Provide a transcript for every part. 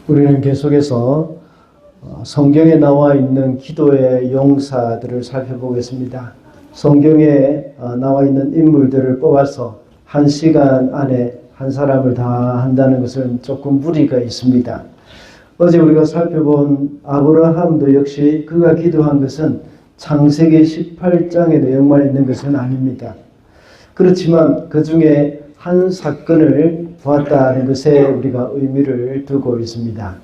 우리는 계속해서 성경에 나와 있는 기도의 용사들을 살펴보겠습니다. 성경에 나와 있는 인물들을 뽑아서 1시간 안에 한 사람을 다 한다는 것은 조금 무리가 있습니다. 어제 우리가 살펴본 아브라함도 역시 그가 기도한 것은 창세기 18장의 내용만 있는 것은 아닙니다. 그렇지만 그 중에 한 사건을 보았다는 것에 우리가 의미를 두고 있습니다.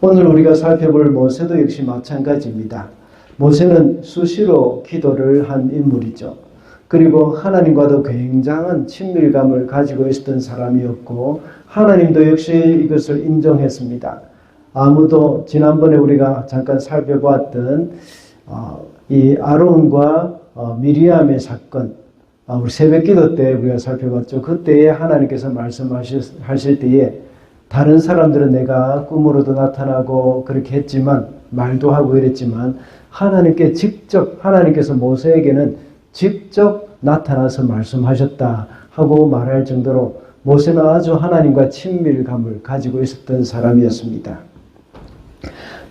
오늘 우리가 살펴볼 모세도 역시 마찬가지입니다. 모세는 수시로 기도를 한 인물이죠. 그리고 하나님과도 굉장한 친밀감을 가지고 있었던 사람이었고 하나님도 역시 이것을 인정했습니다. 아무도 지난번에 우리가 잠깐 살펴보았던 이 아론과 미리암의 사건, 우리 새벽기도 때 우리가 살펴봤죠. 그때에 하나님께서 말씀하실 때에 다른 사람들은 내가 꿈으로도 나타나고 그렇게 했지만 말도 하고 이랬지만 하나님께서 모세에게는 직접 나타나서 말씀하셨다 하고 말할 정도로 모세는 아주 하나님과 친밀감을 가지고 있었던 사람이었습니다.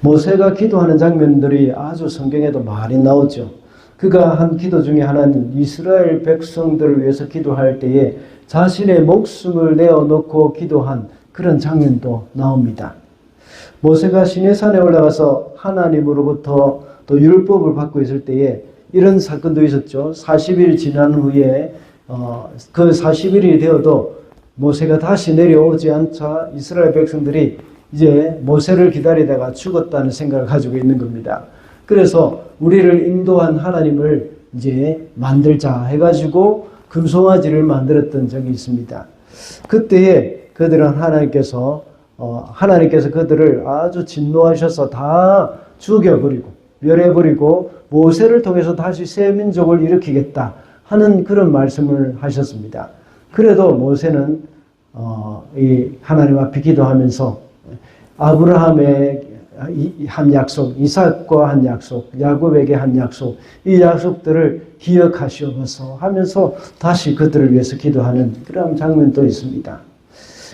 모세가 기도하는 장면들이 아주 성경에도 많이 나오죠. 그가 한 기도 중에 하나는 이스라엘 백성들을 위해서 기도할 때에 자신의 목숨을 내어놓고 기도한 그런 장면도 나옵니다. 모세가 시내산에 올라가서 하나님으로부터 또 율법을 받고 있을 때에 이런 사건도 있었죠. 40일 지난 후에 그 40일이 되어도 모세가 다시 내려오지 않자 이스라엘 백성들이 이제 모세를 기다리다가 죽었다는 생각을 가지고 있는 겁니다. 그래서 우리를 인도한 하나님을 이제 만들자 해가지고 금송아지를 만들었던 적이 있습니다. 그때에 그들은 하나님께서 그들을 아주 진노하셔서 다 죽여버리고 멸해버리고 모세를 통해서 다시 새 민족을 일으키겠다 하는 그런 말씀을 하셨습니다. 그래도 모세는 이 하나님 앞에 기도하면서 아브라함의 한 약속, 이삭과 한 약속, 야곱에게 한 약속, 이 약속들을 기억하시옵소서 하면서 다시 그들을 위해서 기도하는 그런 장면도 있습니다.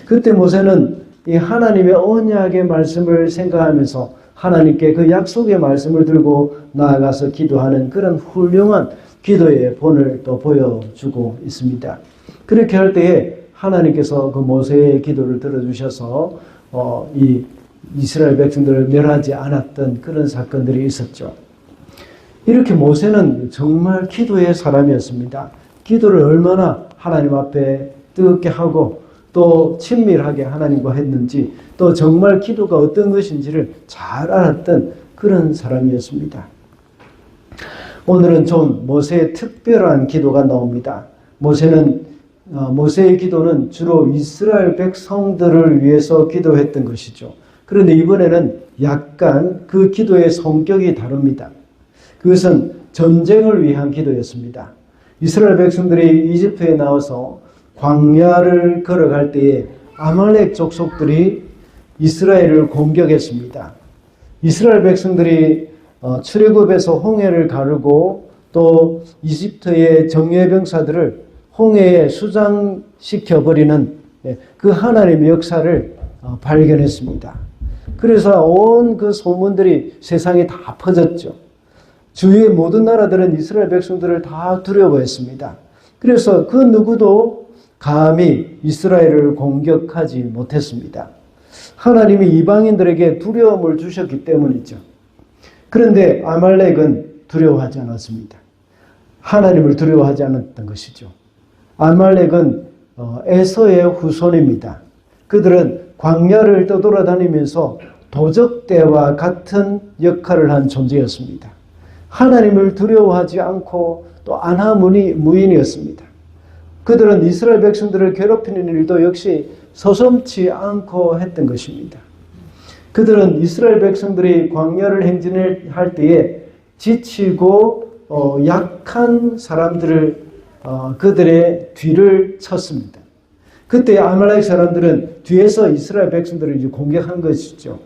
그때 모세는 이 하나님의 언약의 말씀을 생각하면서 하나님께 그 약속의 말씀을 들고 나아가서 기도하는 그런 훌륭한 기도의 본을 또 보여주고 있습니다. 그렇게 할 때에 하나님께서 그 모세의 기도를 들어주셔서 이 이스라엘 백성들을 멸하지 않았던 그런 사건들이 있었죠. 이렇게 모세는 정말 기도의 사람이었습니다. 기도를 얼마나 하나님 앞에 뜨겁게 하고 또 친밀하게 하나님과 했는지 또 정말 기도가 어떤 것인지를 잘 알았던 그런 사람이었습니다. 오늘은 좀 모세의 특별한 기도가 나옵니다. 모세의 기도는 주로 이스라엘 백성들을 위해서 기도했던 것이죠. 그런데 이번에는 약간 그 기도의 성격이 다릅니다. 그것은 전쟁을 위한 기도였습니다. 이스라엘 백성들이 이집트에 나와서 광야를 걸어갈 때에 아말렉 족속들이 이스라엘을 공격했습니다. 이스라엘 백성들이 출애굽에서 홍해를 가르고 또 이집트의 정예병사들을 홍해에 수장시켜버리는 그 하나님의 역사를 발견했습니다. 그래서 온 그 소문들이 세상에 다 퍼졌죠. 주위의 모든 나라들은 이스라엘 백성들을 다 두려워했습니다. 그래서 그 누구도 감히 이스라엘을 공격하지 못했습니다. 하나님이 이방인들에게 두려움을 주셨기 때문이죠. 그런데 아말렉은 두려워하지 않았습니다. 하나님을 두려워하지 않았던 것이죠. 아말렉은 에서의 후손입니다. 그들은 광야를 떠돌아다니면서 도적대와 같은 역할을 한 존재였습니다. 하나님을 두려워하지 않고 또 안하무인이었습니다. 그들은 이스라엘 백성들을 괴롭히는 일도 역시 서슴지 않고 했던 것입니다. 그들은 이스라엘 백성들이 광야를 행진할 때에 지치고 약한 사람들을 그들의 뒤를 쳤습니다. 그때 아말렉 사람들은 뒤에서 이스라엘 백성들을 이제 공격한 것이죠.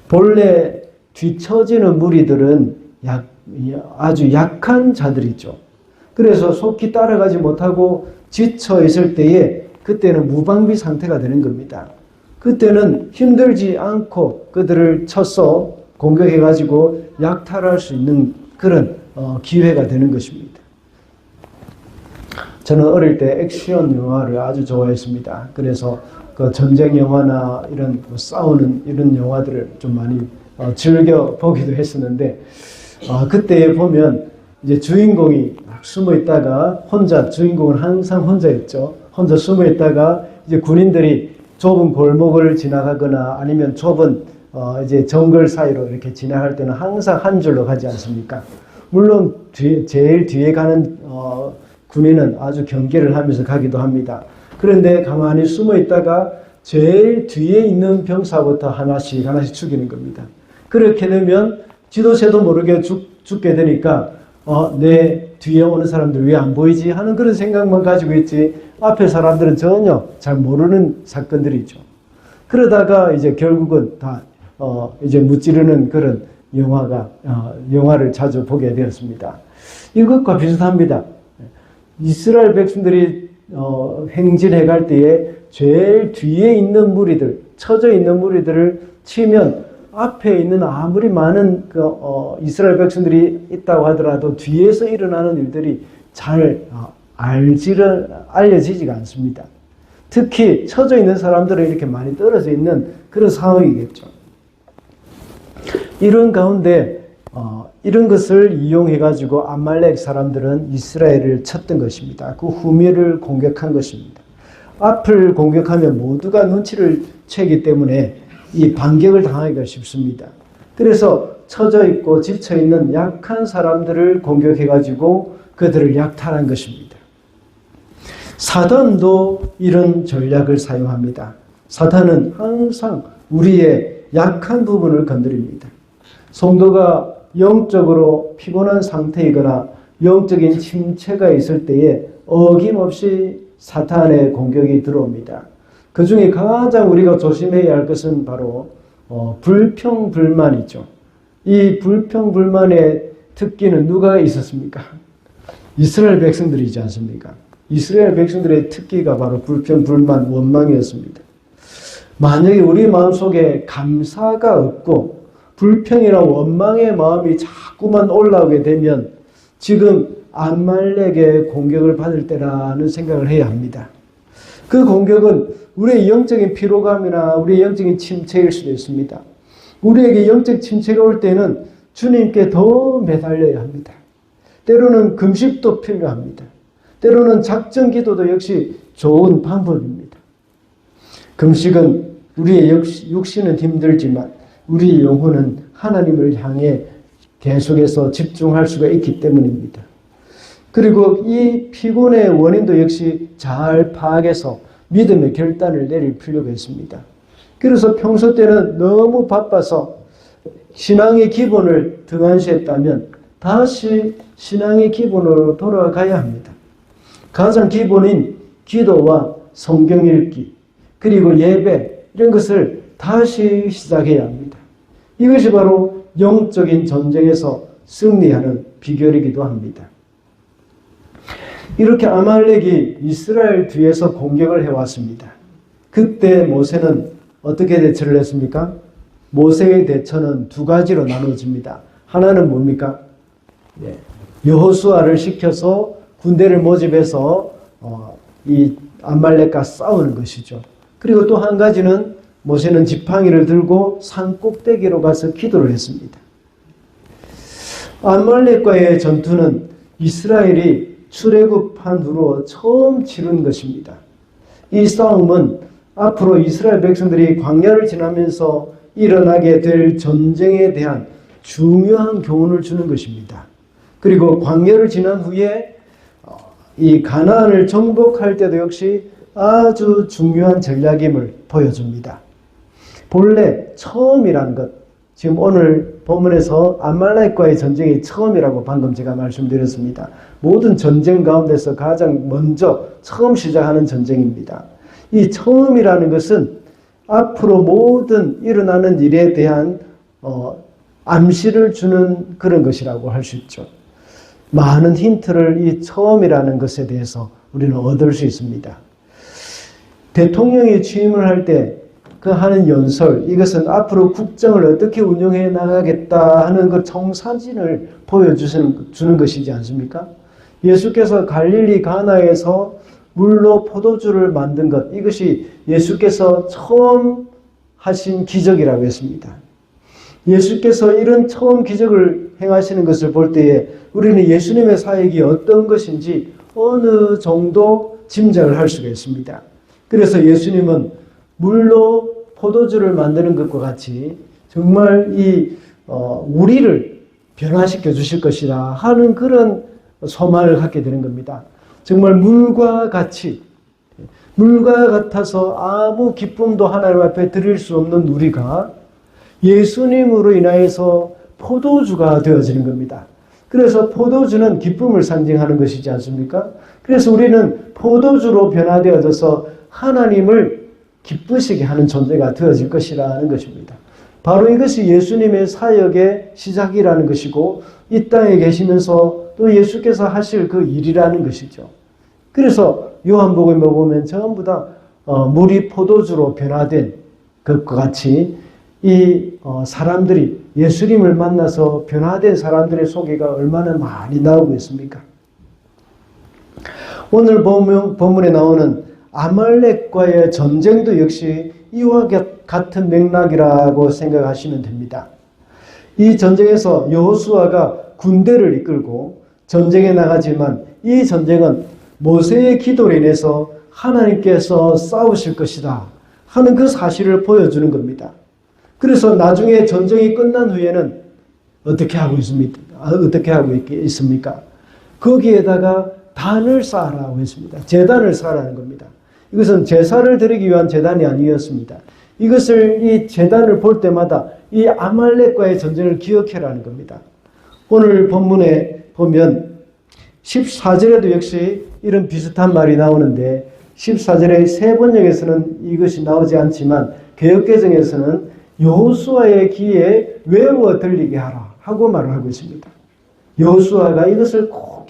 본래 뒤처지는 무리들은 아주 약한 자들이죠. 그래서 속히 따라가지 못하고 지쳐 있을 때에 그때는 무방비 상태가 되는 겁니다. 그때는 힘들지 않고 그들을 쳐서 공격해가지고 약탈할 수 있는 그런 기회가 되는 것입니다. 저는 어릴 때 액션 영화를 아주 좋아했습니다. 그래서 그 전쟁 영화나 이런 싸우는 이런 영화들을 좀 많이 즐겨 보기도 했었는데, 그때 보면 이제 주인공이 숨어 있다가 주인공은 항상 혼자였죠. 혼자 숨어 있다가 이제 군인들이 좁은 골목을 지나가거나 아니면 좁은 이제 정글 사이로 이렇게 지나갈 때는 항상 한 줄로 가지 않습니까? 물론 제일 뒤에 가는 군인은 아주 경계를 하면서 가기도 합니다. 그런데 가만히 숨어 있다가 제일 뒤에 있는 병사부터 하나씩 죽이는 겁니다. 그렇게 되면 지도새도 모르게 죽게 되니까 내 뒤에 오는 사람들 왜 안 보이지 하는 그런 생각만 가지고 있지, 앞에 사람들은 전혀 잘 모르는 사건들이죠. 그러다가 이제 결국은 다 이제 무찌르는 그런 영화를 자주 보게 되었습니다. 이것과 비슷합니다. 이스라엘 백성들이 행진해 갈 때에 제일 뒤에 있는 무리들, 처져 있는 무리들을 치면 앞에 있는 아무리 많은 이스라엘 백성들이 있다고 하더라도 뒤에서 일어나는 일들이 잘 알려지지가 않습니다. 특히 처져 있는 사람들은 이렇게 많이 떨어져 있는 그런 상황이겠죠. 이런 가운데 이런 것을 이용해 가지고 암말렉 사람들은 이스라엘을 쳤던 것입니다. 그 후미를 공격한 것입니다. 앞을 공격하면 모두가 눈치를 채기 때문에 이 반격을 당하기가 쉽습니다. 그래서 처져 있고 지쳐 있는 약한 사람들을 공격해 가지고 그들을 약탈한 것입니다. 사단도 이런 전략을 사용합니다. 사단은 항상 우리의 약한 부분을 건드립니다. 성도가 영적으로 피곤한 상태이거나 영적인 침체가 있을 때에 어김없이 사탄의 공격이 들어옵니다. 그 중에 가장 우리가 조심해야 할 것은 바로 불평불만이죠. 이 불평불만의 특기는 누가 있었습니까? 이스라엘 백성들이지 않습니까? 이스라엘 백성들의 특기가 바로 불평불만, 원망이었습니다. 만약에 우리 마음속에 감사가 없고 불평이나 원망의 마음이 자꾸만 올라오게 되면 지금 암말렉의 공격을 받을 때라는 생각을 해야 합니다. 그 공격은 우리의 영적인 피로감이나 우리의 영적인 침체일 수도 있습니다. 우리에게 영적 침체가 올 때는 주님께 더 매달려야 합니다. 때로는 금식도 필요합니다. 때로는 작정 기도도 역시 좋은 방법입니다. 금식은 우리의 육신은 힘들지만 우리의 영혼은 하나님을 향해 계속해서 집중할 수가 있기 때문입니다. 그리고 이 피곤의 원인도 역시 잘 파악해서 믿음의 결단을 내릴 필요가 있습니다. 그래서 평소 때는 너무 바빠서 신앙의 기본을 등한시했다면 다시 신앙의 기본으로 돌아가야 합니다. 가장 기본인 기도와 성경 읽기, 그리고 예배, 이런 것을 다시 시작해야 합니다. 이것이 바로 영적인 전쟁에서 승리하는 비결이기도 합니다. 이렇게 아말렉이 이스라엘 뒤에서 공격을 해왔습니다. 그때 모세는 어떻게 대처를 했습니까? 모세의 대처는 두 가지로 나눠집니다. 하나는 뭡니까? 여호수아를 시켜서 군대를 모집해서 이 암말렉과 싸우는 것이죠. 그리고 또 한 가지는 모세는 지팡이를 들고 산 꼭대기로 가서 기도를 했습니다. 암말렉과의 전투는 이스라엘이 출애굽한 후로 처음 치른 것입니다. 이 싸움은 앞으로 이스라엘 백성들이 광야를 지나면서 일어나게 될 전쟁에 대한 중요한 교훈을 주는 것입니다. 그리고 광야를 지난 후에 이 가나안을 정복할 때도 역시 아주 중요한 전략임을 보여줍니다. 본래 처음이란 것, 지금 오늘 본문에서 암말렉과의 전쟁이 처음이라고 방금 제가 말씀드렸습니다. 모든 전쟁 가운데서 가장 먼저 처음 시작하는 전쟁입니다. 이 처음이라는 것은 앞으로 모든 일어나는 일에 대한 암시를 주는 그런 것이라고 할 수 있죠. 많은 힌트를 이 처음이라는 것에 대해서 우리는 얻을 수 있습니다. 대통령이 취임을 할 때 그 하는 연설, 이것은 앞으로 국정을 어떻게 운영해 나가겠다 하는 그 청사진을 보여주는 것이지 않습니까? 예수께서 갈릴리 가나에서 물로 포도주를 만든 것, 이것이 예수께서 처음 하신 기적이라고 했습니다. 예수께서 이런 처음 기적을 행하시는 것을 볼 때에 우리는 예수님의 사역이 어떤 것인지 어느 정도 짐작을 할 수가 있습니다. 그래서 예수님은 물로 포도주를 만드는 것과 같이 정말 우리를 변화시켜 주실 것이라 하는 그런 소망을 갖게 되는 겁니다. 정말 물과 같아서 아무 기쁨도 하나님 앞에 드릴 수 없는 우리가 예수님으로 인하여서 포도주가 되어지는 겁니다. 그래서 포도주는 기쁨을 상징하는 것이지 않습니까? 그래서 우리는 포도주로 변화되어져서 하나님을 기쁘시게 하는 존재가 되어질 것이라는 것입니다. 바로 이것이 예수님의 사역의 시작이라는 것이고 이 땅에 계시면서 또 예수께서 하실 그 일이라는 것이죠. 그래서 요한복음에 보면 전부 다 물이 포도주로 변화된 것과 같이 이 사람들이 예수님을 만나서 변화된 사람들의 소개가 얼마나 많이 나오고 있습니까? 오늘 본문에 나오는 아말렉과의 전쟁도 역시 이와 같은 맥락이라고 생각하시면 됩니다. 이 전쟁에서 여호수아가 군대를 이끌고 전쟁에 나가지만 이 전쟁은 모세의 기도로 인해서 하나님께서 싸우실 것이다 하는 그 사실을 보여주는 겁니다. 그래서 나중에 전쟁이 끝난 후에는 어떻게 하고 있습니까? 거기에다가 단을 쌓으라고 했습니다. 제단을 쌓으라는 겁니다. 이것은 제사를 드리기 위한 제단이 아니었습니다. 이것을 이 제단을 볼 때마다 이 아말렉과의 전쟁을 기억해라는 겁니다. 오늘 본문에 보면 14절에도 역시 이런 비슷한 말이 나오는데 14절의 세 번역에서는 이것이 나오지 않지만 개역개정에서는 여호수아의 귀에 외워 들리게 하라 하고 말을 하고 있습니다. 여호수아가 이것을 꼭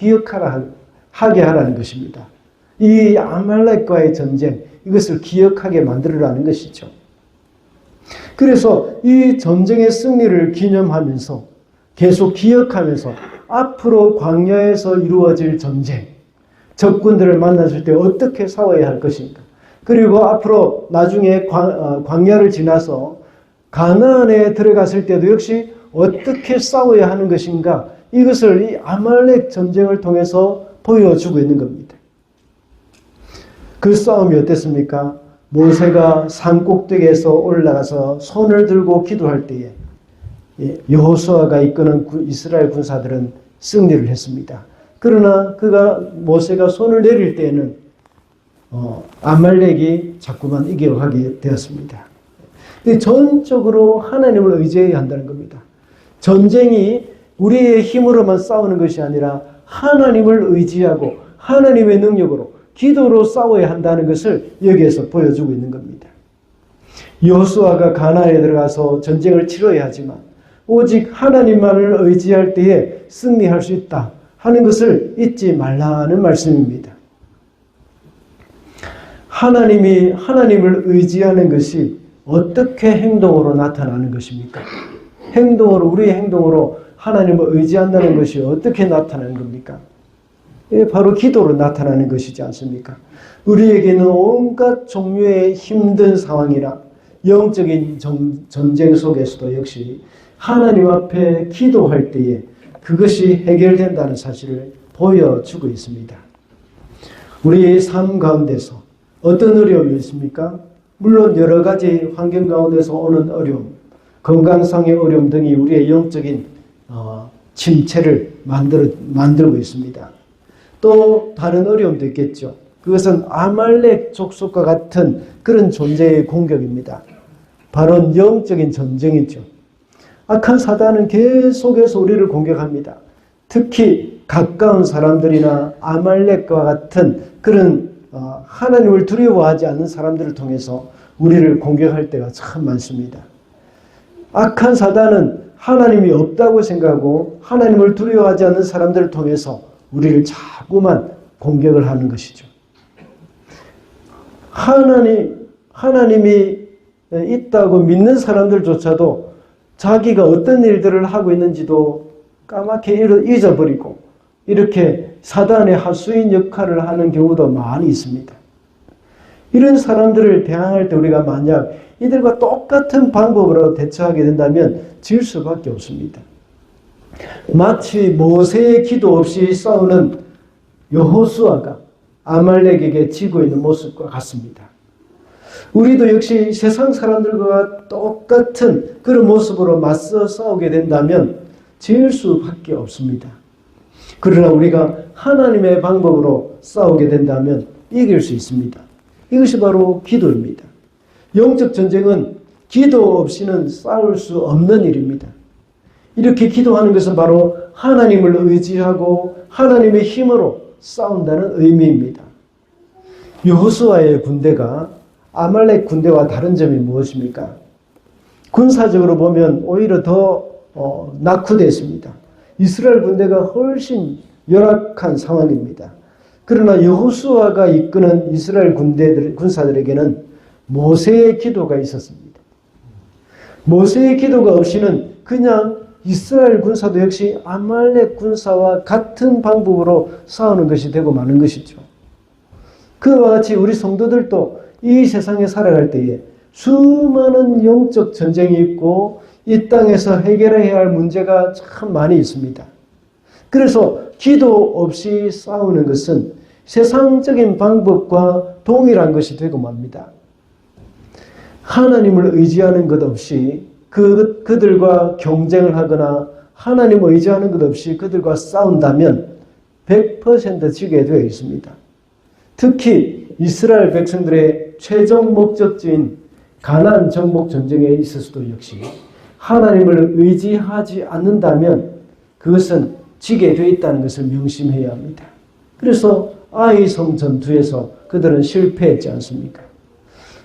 하게 하라는 것입니다. 이 아말렉과의 전쟁, 이것을 기억하게 만들어라는 것이죠. 그래서 이 전쟁의 승리를 기념하면서 계속 기억하면서 앞으로 광야에서 이루어질 전쟁, 적군들을 만났을 때 어떻게 싸워야 할 것인가, 그리고 앞으로 나중에 광야를 지나서 가나안에 들어갔을 때도 역시 어떻게 싸워야 하는 것인가, 이것을 이 아말렉 전쟁을 통해서 보여주고 있는 겁니다. 그 싸움이 어땠습니까? 모세가 산 꼭대기에서 올라가서 손을 들고 기도할 때에 여호수아가 이끄는 이스라엘 군사들은 승리를 했습니다. 그러나 모세가 손을 내릴 때에는 아말렉이 자꾸만 이겨가게 되었습니다. 전적으로 하나님을 의지해야 한다는 겁니다. 전쟁이 우리의 힘으로만 싸우는 것이 아니라 하나님을 의지하고 하나님의 능력으로 기도로 싸워야 한다는 것을 여기에서 보여주고 있는 겁니다. 여호수아가 가나안에 들어가서 전쟁을 치러야 하지만 오직 하나님만을 의지할 때에 승리할 수 있다 하는 것을 잊지 말라는 말씀입니다. 하나님을 의지하는 것이 어떻게 행동으로 나타나는 것입니까? 우리의 행동으로 하나님을 의지한다는 것이 어떻게 나타나는 겁니까? 바로 기도로 나타나는 것이지 않습니까? 우리에게는 온갖 종류의 힘든 상황이나 영적인 전쟁 속에서도 역시 하나님 앞에 기도할 때에 그것이 해결된다는 사실을 보여주고 있습니다. 우리의 삶 가운데서 어떤 어려움이 있습니까? 물론 여러 가지 환경 가운데서 오는 어려움, 건강상의 어려움 등이 우리의 영적인 침체를 만들고 있습니다. 또 다른 어려움도 있겠죠. 그것은 아말렉 족속과 같은 그런 존재의 공격입니다. 바로 영적인 전쟁이죠. 악한 사단은 계속해서 우리를 공격합니다. 특히 가까운 사람들이나 아말렉과 같은 그런 하나님을 두려워하지 않는 사람들을 통해서 우리를 공격할 때가 참 많습니다. 악한 사단은 하나님이 없다고 생각하고 하나님을 두려워하지 않는 사람들을 통해서 우리를 자꾸만 공격을 하는 것이죠. 하나님이 있다고 믿는 사람들조차도 자기가 어떤 일들을 하고 있는지도 까맣게 잊어버리고 이렇게 사단의 하수인 역할을 하는 경우도 많이 있습니다. 이런 사람들을 대항할 때 우리가 만약 이들과 똑같은 방법으로 대처하게 된다면 질 수밖에 없습니다. 마치 모세의 기도 없이 싸우는 여호수아가 아말렉에게 지고 있는 모습과 같습니다. 우리도 역시 세상 사람들과 똑같은 그런 모습으로 맞서 싸우게 된다면 질 수밖에 없습니다. 그러나 우리가 하나님의 방법으로 싸우게 된다면 이길 수 있습니다. 이것이 바로 기도입니다. 영적 전쟁은 기도 없이는 싸울 수 없는 일입니다. 이렇게 기도하는 것은 바로 하나님을 의지하고 하나님의 힘으로 싸운다는 의미입니다. 여호수아의 군대가 아말렉 군대와 다른 점이 무엇입니까? 군사적으로 보면 오히려 더 낙후됐습니다. 이스라엘 군대가 훨씬 열악한 상황입니다. 그러나 여호수아가 이끄는 이스라엘 군사들에게는 모세의 기도가 있었습니다. 모세의 기도가 없이는 그냥 이스라엘 군사도 역시 아말렉 군사와 같은 방법으로 싸우는 것이 되고 마는 것이죠. 그와 같이 우리 성도들도 이 세상에 살아갈 때에 수많은 영적 전쟁이 있고 이 땅에서 해결해야 할 문제가 참 많이 있습니다. 그래서 기도 없이 싸우는 것은 세상적인 방법과 동일한 것이 되고 맙니다. 하나님을 의지하는 것 없이 그들과 경쟁을 하거나 하나님을 의지하는 것 없이 그들과 싸운다면 100% 지게 되어 있습니다. 특히 이스라엘 백성들의 최종 목적지인 가나안 정복 전쟁에 있어서도 역시 하나님을 의지하지 않는다면 그것은 지게 되어 있다는 것을 명심해야 합니다. 그래서 아이성 전투에서 그들은 실패했지 않습니까?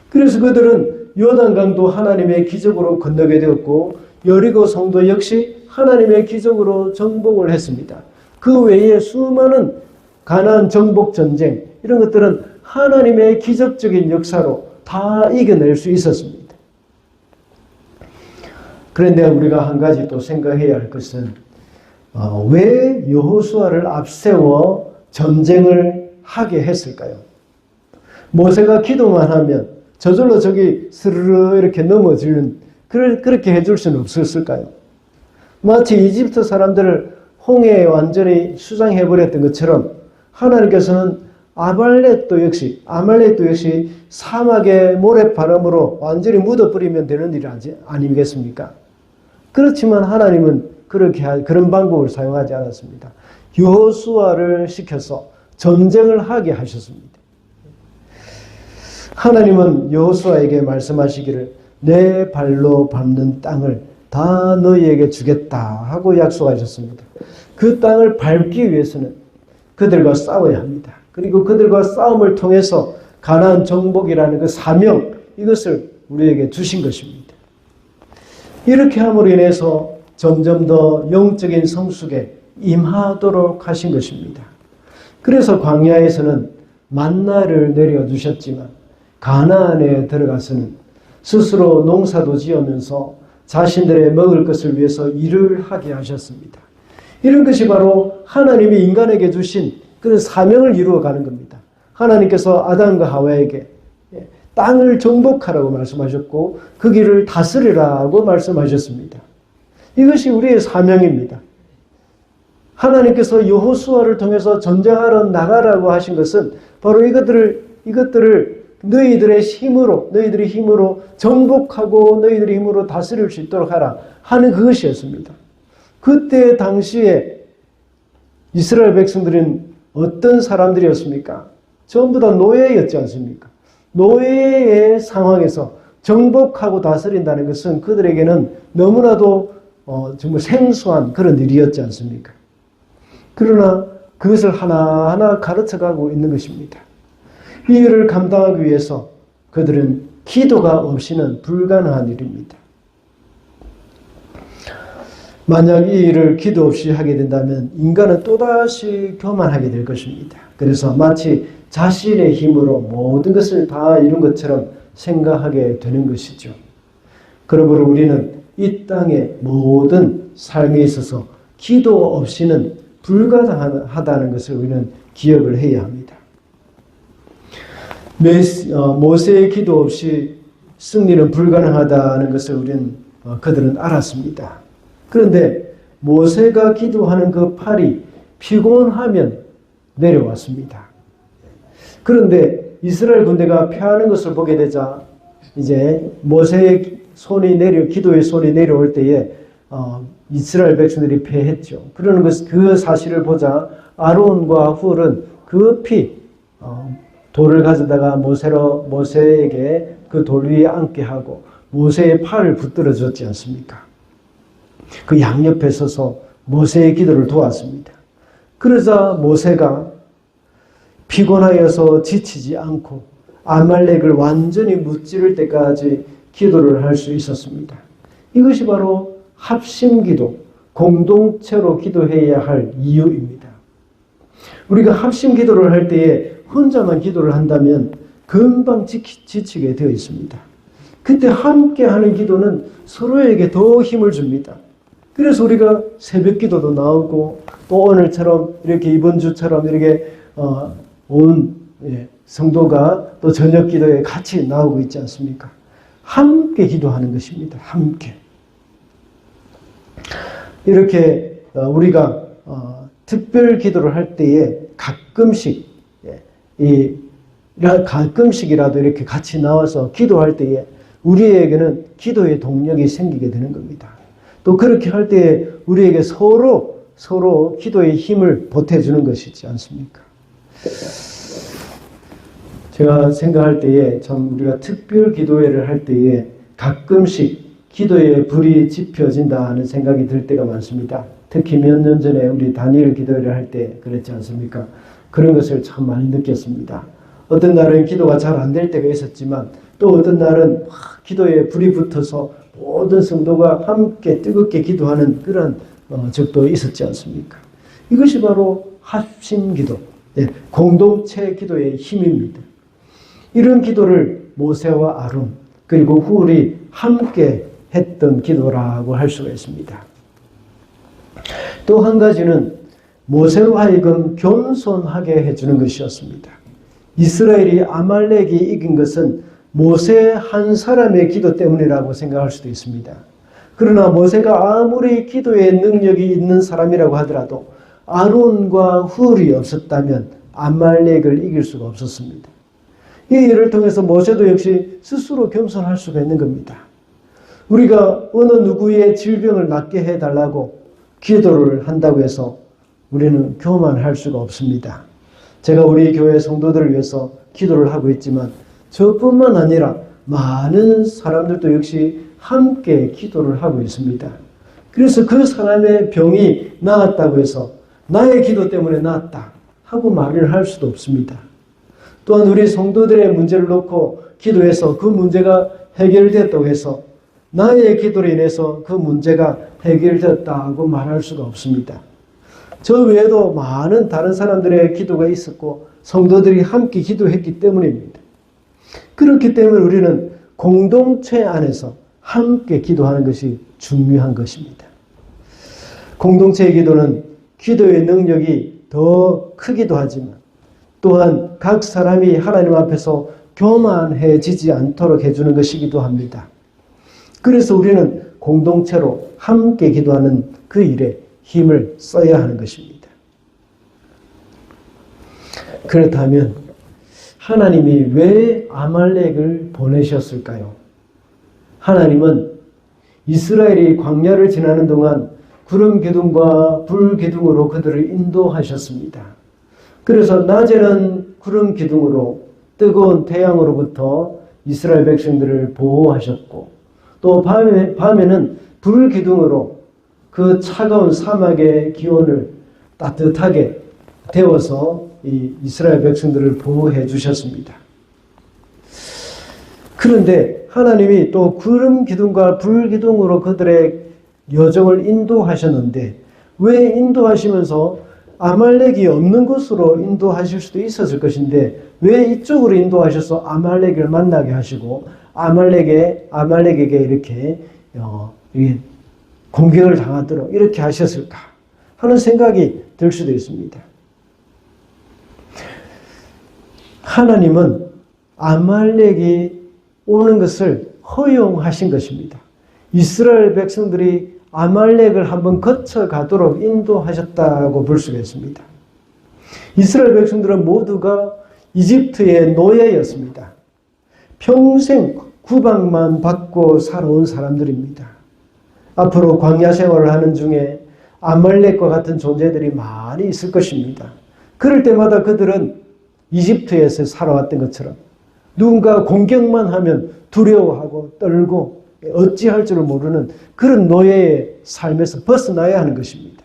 그래서 그들은 요단강도 하나님의 기적으로 건너게 되었고 여리고 성도 역시 하나님의 기적으로 정복을 했습니다. 그 외에 수많은 가나안 정복 전쟁 이런 것들은 하나님의 기적적인 역사로 다 이겨낼 수 있었습니다. 그런데 우리가 한 가지 또 생각해야 할 것은 왜 여호수아를 앞세워 전쟁을 하게 했을까요? 모세가 기도만 하면 저절로 저기 스르르 이렇게 넘어지는 그렇게 해줄 수는 없었을까요? 마치 이집트 사람들을 홍해에 완전히 수장해버렸던 것처럼 하나님께서는 아말렉도 역시 사막의 모래바람으로 완전히 묻어버리면 되는 일 아니겠습니까? 그렇지만 하나님은 그런 방법을 사용하지 않았습니다. 여호수아를 시켜서 전쟁을 하게 하셨습니다. 하나님은 여호수아에게 말씀하시기를 내 발로 밟는 땅을 다 너희에게 주겠다 하고 약속하셨습니다. 그 땅을 밟기 위해서는 그들과 싸워야 합니다. 그리고 그들과 싸움을 통해서 가나안 정복이라는 그 사명 이것을 우리에게 주신 것입니다. 이렇게 함으로 인해서 점점 더 영적인 성숙에 임하도록 하신 것입니다. 그래서 광야에서는 만나를 내려주셨지만 가나안에 들어가서는 스스로 농사도 지으면서 자신들의 먹을 것을 위해서 일을 하게 하셨습니다. 이런 것이 바로 하나님이 인간에게 주신 그런 사명을 이루어가는 겁니다. 하나님께서 아담과 하와에게 땅을 정복하라고 말씀하셨고 그 길을 다스리라고 말씀하셨습니다. 이것이 우리의 사명입니다. 하나님께서 여호수아를 통해서 전쟁하러 나가라고 하신 것은 바로 이것들을 너희들의 힘으로 정복하고 너희들의 힘으로 다스릴 수 있도록 하라 하는 그것이었습니다. 그때 당시에 이스라엘 백성들은 어떤 사람들이었습니까? 전부 다 노예였지 않습니까? 노예의 상황에서 정복하고 다스린다는 것은 그들에게는 너무나도 정말 생소한 그런 일이었지 않습니까? 그러나 그것을 하나하나 가르쳐가고 있는 것입니다. 이 일을 감당하기 위해서 그들은 기도가 없이는 불가능한 일입니다. 만약 이 일을 기도 없이 하게 된다면 인간은 또다시 교만하게 될 것입니다. 그래서 마치 자신의 힘으로 모든 것을 다 이룬 것처럼 생각하게 되는 것이죠. 그러므로 우리는 이 땅의 모든 삶에 있어서 기도 없이는 불가능하다는 것을 우리는 기억을 해야 합니다. 모세의 기도 없이 승리는 불가능하다는 것을 그들은 알았습니다. 그런데 모세가 기도하는 그 팔이 피곤하면 내려왔습니다. 그런데 이스라엘 군대가 패하는 것을 보게 되자 이제 모세의 기도의 손이 내려올 때에 이스라엘 백성들이 패했죠. 그러는 그 사실을 보자 아론과 훌은 급히 돌을 가져다가 모세에게 그 돌 위에 앉게 하고 모세의 팔을 붙들어 줬지 않습니까? 그 양옆에 서서 모세의 기도를 도왔습니다. 그러자 모세가 피곤하여서 지치지 않고 아말렉을 완전히 무찌를 때까지 기도를 할 수 있었습니다. 이것이 바로 합심기도, 공동체로 기도해야 할 이유입니다. 우리가 합심기도를 할 때에 혼자만 기도를 한다면 금방 지치게 되어 있습니다. 그때 함께 하는 기도는 서로에게 더 힘을 줍니다. 그래서 우리가 새벽 기도도 나오고 또 오늘처럼 이렇게 이번 주처럼 이렇게 온 성도가 또 저녁 기도에 같이 나오고 있지 않습니까? 함께 기도하는 것입니다. 함께. 이렇게 우리가 특별 기도를 할 때에 가끔씩이라도 이렇게 같이 나와서 기도할 때에 우리에게는 기도의 동력이 생기게 되는 겁니다. 또 그렇게 할 때에 우리에게 서로 기도의 힘을 보태주는 것이지 않습니까? 제가 생각할 때에 참 우리가 특별 기도회를 할 때에 가끔씩 기도의 불이 지펴진다 하는 생각이 들 때가 많습니다. 특히 몇 년 전에 우리 다니엘 기도회를 할 때 그랬지 않습니까? 그런 것을 참 많이 느꼈습니다. 어떤 날은 기도가 잘 안 될 때가 있었지만 또 어떤 날은 기도에 불이 붙어서 모든 성도가 함께 뜨겁게 기도하는 그런 적도 있었지 않습니까? 이것이 바로 합심기도, 공동체 기도의 힘입니다. 이런 기도를 모세와 아론 그리고 훌이 함께 했던 기도라고 할 수가 있습니다. 또 한 가지는 모세로 하여금 겸손하게 해주는 것이었습니다. 이스라엘이 아말렉이 이긴 것은 모세 한 사람의 기도 때문이라고 생각할 수도 있습니다. 그러나 모세가 아무리 기도의 능력이 있는 사람이라고 하더라도 아론과 훌이 없었다면 아말렉을 이길 수가 없었습니다. 이 일을 통해서 모세도 역시 스스로 겸손할 수가 있는 겁니다. 우리가 어느 누구의 질병을 낫게 해달라고 기도를 한다고 해서 우리는 교만할 수가 없습니다. 제가 우리 교회 성도들을 위해서 기도를 하고 있지만 저뿐만 아니라 많은 사람들도 역시 함께 기도를 하고 있습니다. 그래서 그 사람의 병이 나았다고 해서 나의 기도 때문에 나았다 하고 말을 할 수도 없습니다. 또한 우리 성도들의 문제를 놓고 기도해서 그 문제가 해결되었다고 해서 나의 기도로 인해서 그 문제가 해결되었다고 말할 수가 없습니다. 저 외에도 많은 다른 사람들의 기도가 있었고 성도들이 함께 기도했기 때문입니다. 그렇기 때문에 우리는 공동체 안에서 함께 기도하는 것이 중요한 것입니다. 공동체의 기도는 기도의 능력이 더 크기도 하지만 또한 각 사람이 하나님 앞에서 교만해지지 않도록 해주는 것이기도 합니다. 그래서 우리는 공동체로 함께 기도하는 그 일에 힘을 써야 하는 것입니다. 그렇다면 하나님이 왜 아말렉을 보내셨을까요? 하나님은 이스라엘이 광야를 지나는 동안 구름 기둥과 불 기둥으로 그들을 인도하셨습니다. 그래서 낮에는 구름 기둥으로 뜨거운 태양으로부터 이스라엘 백성들을 보호하셨고 또 밤에는 불 기둥으로 그 차가운 사막의 기온을 따뜻하게 데워서 이 이스라엘 백성들을 보호해 주셨습니다. 그런데 하나님이 또 구름 기둥과 불 기둥으로 그들의 여정을 인도하셨는데 왜 인도하시면서 아말렉이 없는 곳으로 인도하실 수도 있었을 것인데 왜 이쪽으로 인도하셔서 아말렉을 만나게 하시고 아말렉에게 이렇게 공격을 당하도록 이렇게 하셨을까 하는 생각이 들 수도 있습니다. 하나님은 아말렉이 오는 것을 허용하신 것입니다. 이스라엘 백성들이 아말렉을 한번 거쳐가도록 인도하셨다고 볼 수가 있습니다. 이스라엘 백성들은 모두가 이집트의 노예였습니다. 평생 구박만 받고 살아온 사람들입니다. 앞으로 광야 생활을 하는 중에 아말렉과 같은 존재들이 많이 있을 것입니다. 그럴 때마다 그들은 이집트에서 살아왔던 것처럼 누군가 공격만 하면 두려워하고 떨고 어찌할 줄을 모르는 그런 노예의 삶에서 벗어나야 하는 것입니다.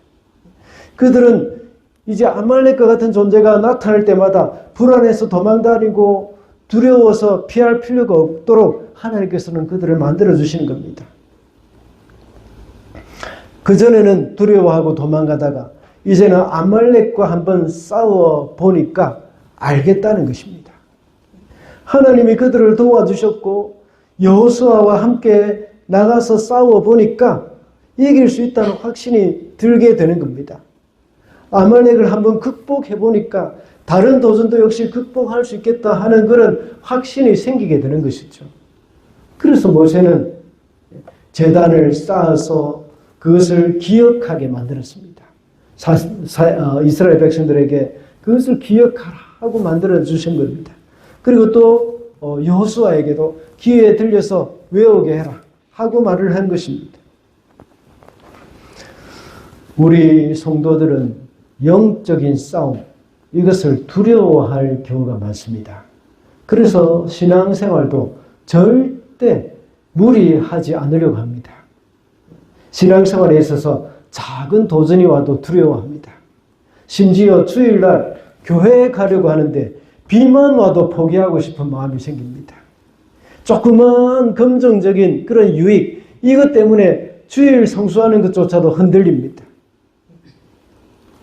그들은 이제 아말렉과 같은 존재가 나타날 때마다 불안해서 도망다니고 두려워서 피할 필요가 없도록 하나님께서는 그들을 만들어 주시는 겁니다. 그전에는 두려워하고 도망가다가 이제는 아말렉과 한번 싸워 보니까 알겠다는 것입니다. 하나님이 그들을 도와주셨고 여호수아와 함께 나가서 싸워 보니까 이길 수 있다는 확신이 들게 되는 겁니다. 아말렉을 한번 극복해 보니까 다른 도전도 역시 극복할 수 있겠다 하는 그런 확신이 생기게 되는 것이죠. 그래서 모세는 제단을 쌓아서 그것을 기억하게 만들었습니다. 이스라엘 백성들에게 그것을 기억하라 하고 만들어 주신 겁니다. 그리고 또 여호수아에게도 귀에 들려서 외우게 해라 하고 말을 한 것입니다. 우리 성도들은 영적인 싸움, 이것을 두려워할 경우가 많습니다. 그래서 신앙생활도 절대 무리하지 않으려고 합니다. 신앙생활에 있어서 작은 도전이 와도 두려워합니다. 심지어 주일날 교회에 가려고 하는데 비만 와도 포기하고 싶은 마음이 생깁니다. 조그만 긍정적인 그런 유익, 이것 때문에 주일 성수하는 것조차도 흔들립니다.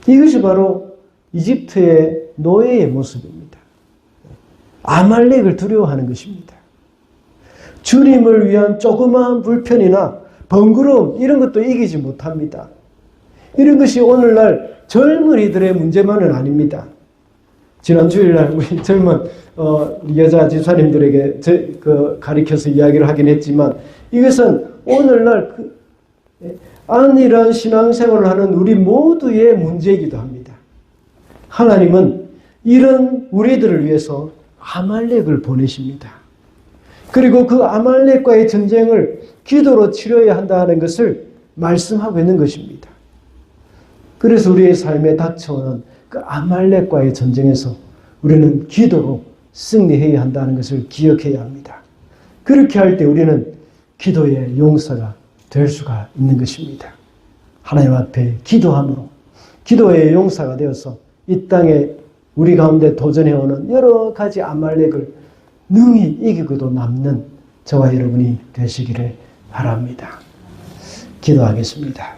이것이 바로 이집트의 노예의 모습입니다. 아말렉을 두려워하는 것입니다. 주님을 위한 조그마한 불편이나 번거로움 이런 것도 이기지 못합니다. 이런 것이 오늘날 젊은이들의 문제만은 아닙니다. 지난 주일날 우리 젊은 여자 집사님들에게 가리켜서 이야기를 하긴 했지만 이것은 오늘날 안일한 신앙생활을 하는 우리 모두의 문제이기도 합니다. 하나님은 이런 우리들을 위해서 아말렉을 보내십니다. 그리고 그 아말렉과의 전쟁을 기도로 치러야 한다는 것을 말씀하고 있는 것입니다. 그래서 우리의 삶에 닥쳐오는 그 아말렉과의 전쟁에서 우리는 기도로 승리해야 한다는 것을 기억해야 합니다. 그렇게 할 때 우리는 기도의 용사가 될 수가 있는 것입니다. 하나님 앞에 기도함으로 기도의 용사가 되어서 이 땅에 우리 가운데 도전해오는 여러 가지 아말렉을 능히 이기고도 남는 저와 여러분이 되시기를 바랍니다. 기도하겠습니다.